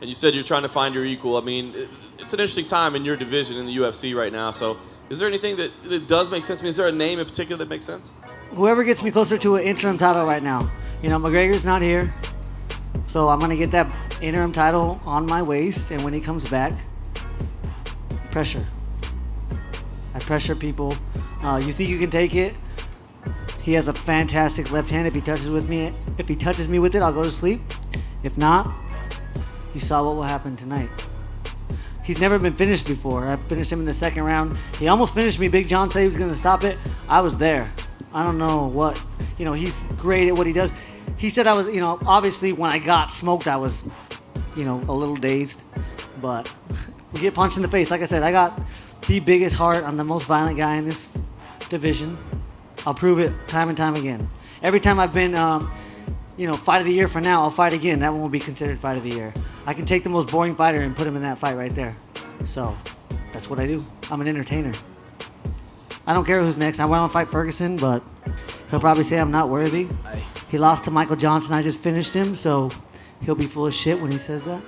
and you said you're trying to find your equal. I mean, it's an interesting time in your division in the UFC right now. So is there anything that does make sense to me? Is there a name in particular that makes sense? Whoever gets me closer to an interim title right now. You know, McGregor's not here, so I'm going to get that interim title on my waist, and when he comes back, pressure. I pressure people. You think you can take it? He has a fantastic left hand. If he touches me with it, I'll go to sleep. If not, you saw what will happen tonight. He's never been finished before. I finished him in the second round. He almost finished me. Big John said he was going to stop it. I was there. I don't know what, you know, he's great at what he does. He said I was, you know, obviously when I got smoked, I was, you know, a little dazed. But we get punched in the face. Like I said, I got the biggest heart. I'm the most violent guy in this division. I'll prove it time and time again. Every time I've been, you know, fight of the year for now, I'll fight again. That one will be considered fight of the year. I can take the most boring fighter and put him in that fight right there. So that's what I do. I'm an entertainer. I don't care who's next. I want to fight Ferguson, but he'll probably say I'm not worthy. He lost to Michael Johnson. I just finished him, so he'll be full of shit when he says that.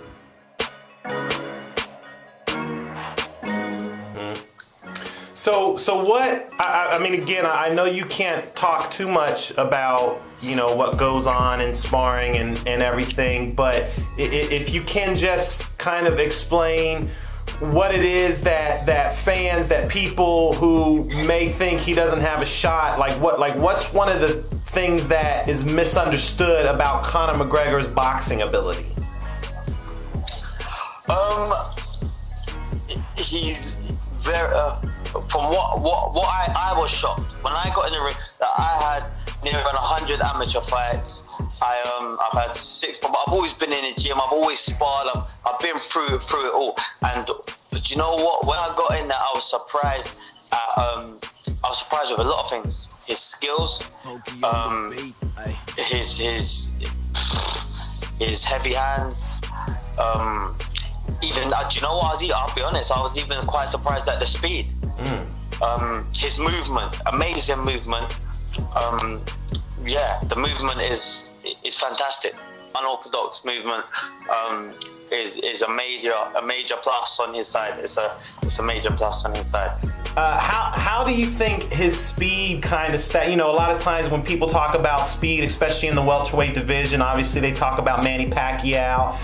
So what, I mean, again, I know you can't talk too much about, you know, what goes on in sparring and everything, but if you can just kind of explain what it is that fans, that people who may think he doesn't have a shot, what's one of the things that is misunderstood about Conor McGregor's boxing ability? He's very, from what I was shocked when I got in the ring that I had near 100 amateur fights. I've had 6. I've always been in the gym. I've always sparred. I've been through it all. But you know what? When I got in there, I was surprised. I was surprised with a lot of things. His skills, his heavy hands. Even do you know what? I'll be honest. I was even quite surprised at the speed. His movement, amazing movement. The movement is fantastic. Unorthodox movement is a major plus on his side. It's a major plus on his side. How do you think his speed kind of you know, a lot of times when people talk about speed, especially in the welterweight division, obviously they talk about Manny Pacquiao.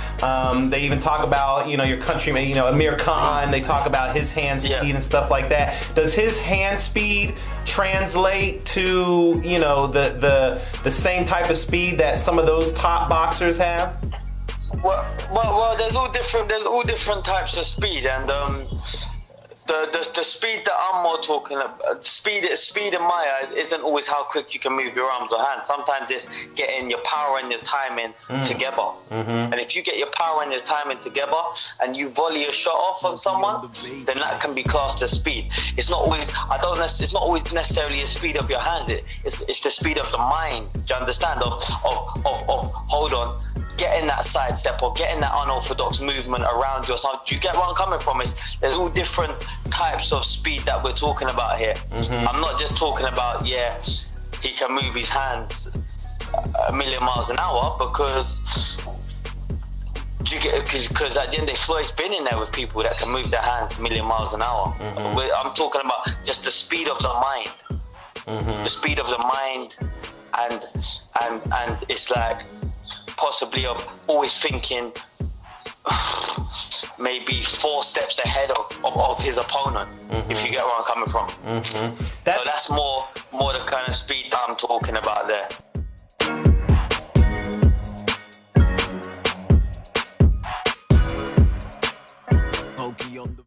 They even talk about, you know, your countryman, you know, Amir Khan. They talk about his hand speed and stuff like that. Does his hand speed translate to, you know, the same type of speed that some of those top boxers have? Well, there's all different types of speed, and the speed that I'm more talking about, speed in my eye isn't always how quick you can move your arms or hands. Sometimes it's getting your power and your timing together. And if you get your power and your timing together and you volley a shot off on someone, then that can be classed as speed. It's not always necessarily the speed of your hands. It's the speed of the mind. Do you understand? Of hold on, getting that sidestep or getting that unorthodox movement around yourself. Do you get where I'm coming from? There's all different types of speed that we're talking about here. I'm not just talking about, he can move his hands a million miles an hour, because at the end of the day, Floyd's been in there with people that can move their hands a million miles an hour. I'm talking about just the speed of the mind. The speed of the mind, and it's like possibly of always thinking maybe 4 steps ahead of his opponent, if you get where I'm coming from. So that's more the kind of speed that I'm talking about there.